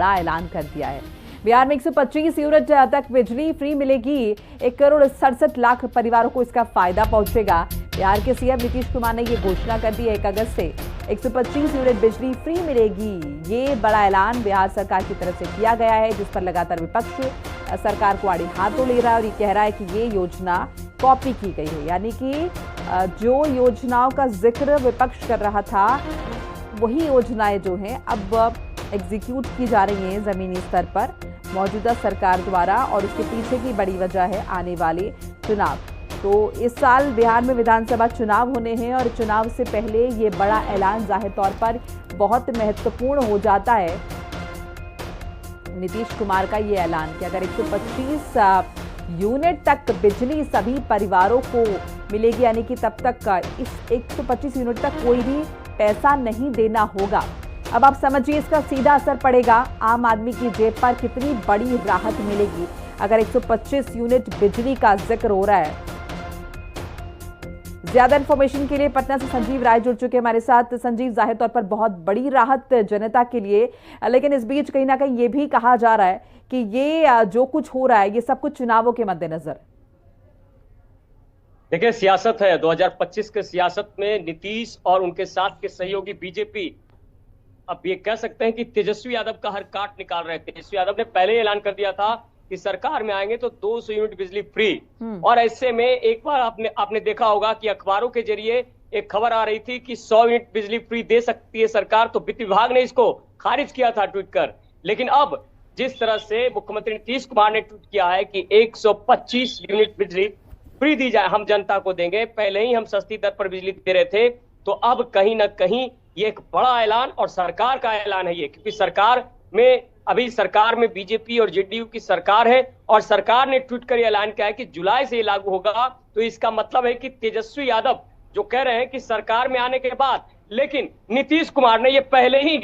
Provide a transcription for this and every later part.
बड़ा ऐलान कर दिया है। बिहार में 125 यूनिट तक बिजली फ्री मिलेगी। 1,67,00,000 परिवारों को इसका फायदा पहुंचेगा। बिहार के सीएम नीतीश कुमार ने ये घोषणा कर दी है 1 अगस्त से 125 यूनिट बिजली फ्री मिलेगी। ये बड़ा ऐलान बिहार सरकार की तरफ से किया गया है, जिस पर लगातार विपक्ष सरकार को आड़े हाथों ले रहा है और ये कह रहा है कि ये योजना कॉपी की गई है। यानी कि जो योजनाओं का जिक्र विपक्ष कर रहा था वही योजनाएं जो हैं अब एग्जीक्यूट की जा रही हैं जमीनी स्तर पर मौजूदा सरकार द्वारा, और उसके पीछे की बड़ी वजह है आने वाले चुनाव। तो इस साल बिहार में विधानसभा चुनाव होने हैं और चुनाव से पहले ये बड़ा ऐलान जाहिर तौर पर बहुत महत्वपूर्ण हो जाता है नीतीश कुमार का ये ऐलान कि अगर 125 यूनिट तक बिजली सभी परिवारों को मिलेगी, यानी कि तब तक इस 125 यूनिट तक कोई भी पैसा नहीं देना होगा। अब आप समझिए इसका सीधा असर पड़ेगा आम आदमी की जेब पर, कितनी बड़ी राहत मिलेगी अगर 125 यूनिट बिजली का जिक्र हो रहा है। ज्यादा इंफॉर्मेशन के लिए पटना से संजीव राय जुड़ चुके हैं हमारे साथ। संजीव, जाहिर तौर पर बहुत बड़ी राहत जनता के लिए, लेकिन इस बीच कहीं ना कहीं ये भी कहा जा रहा है कि ये जो कुछ हो रहा है ये सब कुछ चुनावों के मद्देनजर। देखिए, सियासत है 2025 के सियासत में नीतीश और उनके साथ के सहयोगी बीजेपी अब ये कह सकते हैं कि तेजस्वी यादव का हर काट निकाल रहे थे। तेजस्वी यादव ने पहले ऐलान कर दिया था कि सरकार में आएंगे तो 200 यूनिट बिजली फ्री, और ऐसे में एक बार आपने देखा होगा कि अखबारों के जरिए एक खबर आ रही थी कि 100 यूनिट बिजली फ्री दे सकती है सरकार, तो वित्त विभाग ने इसको खारिज किया था ट्वीट कर। लेकिन अब जिस तरह से मुख्यमंत्री नीतीश कुमार ने ट्वीट किया है कि 125 यूनिट बिजली फ्री दी जाए, हम जनता को देंगे, पहले ही हम सस्ती दर पर बिजली दे रहे थे, तो अब कहीं ना कहीं ये एक बड़ा ऐलान और सरकार का ऐलान है ये, क्योंकि सरकार में बीजेपी और जेडीयू की सरकार है और सरकार ने ट्वीट कर ऐलान किया है कि जुलाई से ये लागू होगा। तो इसका मतलब है कि तेजस्वी यादव जो कह रहे हैं कि सरकार में आने के बाद, लेकिन नीतीश कुमार ने ये पहले ही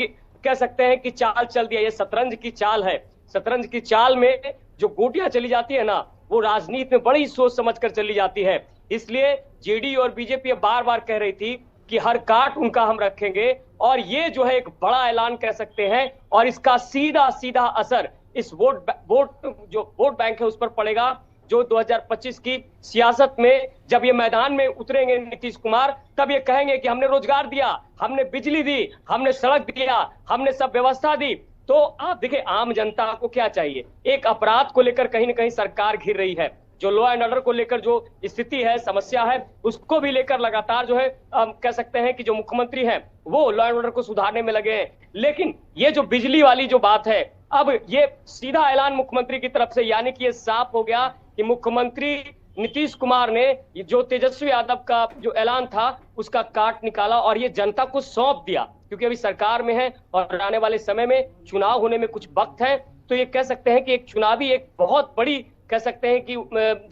कह सकते हैं कि चाल चल दिया। ये शतरंज की चाल है। शतरंज की चाल में जो गोटियां चली जाती है ना, वो राजनीति में बड़ी सोच समझ कर चली जाती है। इसलिए जेडीयू और बीजेपी बार बार कह रही थी कि हर काट उनका हम रखेंगे, और ये जो है एक बड़ा ऐलान कह सकते हैं, और इसका सीधा सीधा असर इस वोट बैंक है उस पर पड़ेगा, जो 2025 की सियासत में जब ये मैदान में उतरेंगे नीतीश कुमार, तब ये कहेंगे कि हमने रोजगार दिया, हमने बिजली दी, हमने सड़क दिया, हमने सब व्यवस्था दी। तो आप देखिए, आम जनता को क्या चाहिए? एक अपराध को लेकर कहीं ना कहीं सरकार घिर रही है, जो लॉ एंड ऑर्डर को लेकर जो स्थिति है, समस्या है, उसको भी लेकर लगातार जो है कह सकते हैं कि जो मुख्यमंत्री हैं वो लॉ एंड ऑर्डर को सुधारने में लगे हैं। लेकिन ये जो बिजली वाली जो बात है, अब ये सीधा ऐलान मुख्यमंत्री की तरफ से, यानी कि ये साफ हो गया कि मुख्यमंत्री नीतीश कुमार ने जो तेजस्वी यादव का जो ऐलान था उसका काट निकाला और ये जनता को सौंप दिया, क्योंकि अभी सरकार में है और आने वाले समय में चुनाव होने में कुछ वक्त है। तो ये कह सकते हैं कि एक चुनावी एक बहुत बड़ी कह सकते हैं कि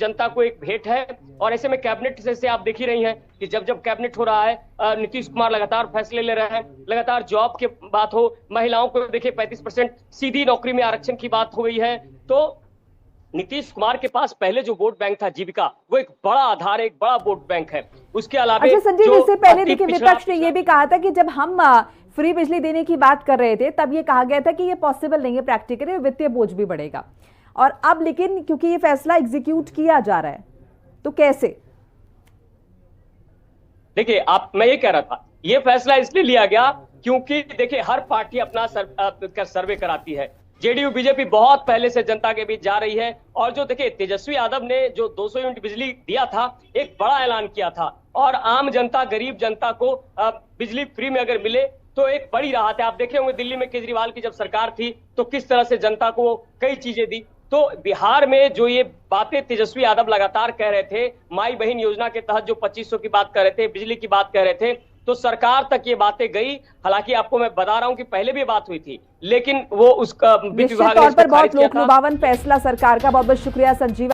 जनता को एक भेंट है। और ऐसे में कैबिनेट से आप देख ही रही हैं कि जब जब कैबिनेट हो रहा है, नीतीश कुमार लगातार फैसले ले रहे हैं, लगातार जॉब की बात हो, महिलाओं को देखिए 35% सीधी नौकरी में आरक्षण की बात हो गई है। तो नीतीश कुमार के पास पहले जो वोट बैंक था जीविका, वो एक बड़ा आधार है, एक बड़ा वोट बैंक है। उसके अलावा अच्छा संजीव, इससे पहले देखिए विपक्ष ने ये भी कहा था कि जब हम फ्री बिजली देने की बात कर रहे थे तब ये कहा गया था कि ये पॉसिबल नहीं है प्रैक्टिकली, वित्तीय बोझ भी बढ़ेगा, और अब लेकिन क्योंकि ये फैसला एग्जीक्यूट किया जा रहा है तो कैसे? देखिए, मैं ये कह रहा था, ये फैसला इसलिए लिया गया क्योंकि देखिए हर पार्टी अपना सर्वे कराती है। जेडीयू बीजेपी बहुत पहले से जनता के बीच जा रही है, और जो देखिए तेजस्वी यादव ने जो 200 यूनिट बिजली दिया था, एक बड़ा ऐलान किया था, और आम जनता, गरीब जनता को बिजली फ्री में अगर मिले तो एक बड़ी राहत है। आप देखे होंगे दिल्ली में केजरीवाल की जब सरकार थी तो किस तरह से जनता को कई चीजें दी। तो बिहार में जो ये बातें तेजस्वी यादव लगातार कह रहे थे, माई बहन योजना के तहत जो 2500 की बात कर रहे थे, बिजली की बात कर रहे थे, तो सरकार तक ये बातें गई। हालांकि आपको मैं बता रहा हूं कि पहले भी बात हुई थी, लेकिन वो उसका वित्त विभाग ने बहुत लोक लुभावन फैसला सरकार का। बहुत बहुत शुक्रिया संजीव।